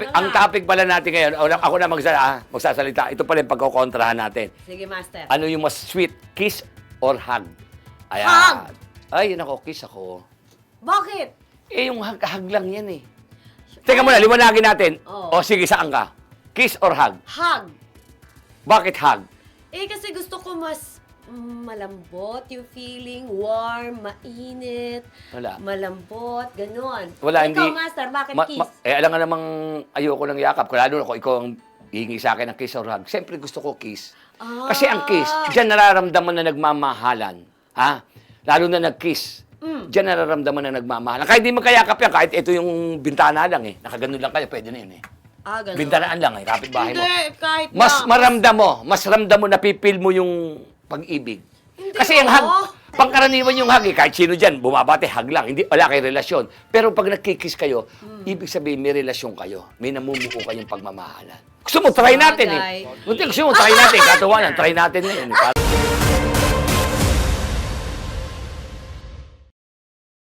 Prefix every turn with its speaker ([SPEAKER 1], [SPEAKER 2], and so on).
[SPEAKER 1] Ang topic pala natin ngayon, ako na magsasalita, ito pala yung pagkokontrahan natin.
[SPEAKER 2] Sige, Master.
[SPEAKER 1] Ano yung mas sweet, kiss or hug? Ayan.
[SPEAKER 2] Hug!
[SPEAKER 1] Ay, nako, kiss ako.
[SPEAKER 2] Bakit?
[SPEAKER 1] Eh, yung hug lang yan eh. Teka muna, liwanagin natin.
[SPEAKER 2] Oo.
[SPEAKER 1] O sige, saan ka? Kiss or hug?
[SPEAKER 2] Hug.
[SPEAKER 1] Bakit hug?
[SPEAKER 2] Eh, kasi gusto ko mas malambot yung feeling, warm, mainit,
[SPEAKER 1] Wala.
[SPEAKER 2] malambot, ganon.
[SPEAKER 1] Wala,
[SPEAKER 2] Ikaw,
[SPEAKER 1] hindi.
[SPEAKER 2] Master, bakit kiss?
[SPEAKER 1] Alam nga namang ayoko ng yakap. Lalo na kung ikaw ang hihingi sa akin ng kiss or hug. Siyempre gusto ko kiss.
[SPEAKER 2] Ah.
[SPEAKER 1] Kasi ang kiss, diyan nararamdaman na nagmamahalan. Ha? Lalo na nag-kiss. Diyan nararamdaman na nagmamahalan. Kahit di magkayakap yan, kahit ito yung bintana lang eh. Nakaganon lang kayo, pwede na yun eh.
[SPEAKER 2] Ah, ganon.
[SPEAKER 1] Bintanaan lang eh, kapitbahay mo.
[SPEAKER 2] Hindi, kahit
[SPEAKER 1] Mas
[SPEAKER 2] na.
[SPEAKER 1] mas ramdam mo, napipil mo yung pag-ibig.
[SPEAKER 2] Hindi
[SPEAKER 1] Kasi yung
[SPEAKER 2] ako.
[SPEAKER 1] hug, pangkaraniwan yung hug eh, kahit sino dyan, bumabate, hug lang, hindi, wala kayong relasyon. Pero pag nagkikiss kayo, ibig sabihin may relasyon kayo, may namumuo kayong pagmamahalan. Gusto mo, try natin eh.
[SPEAKER 2] Bagay.
[SPEAKER 1] Gusto mo, try natin, katawanan, try natin ngayon.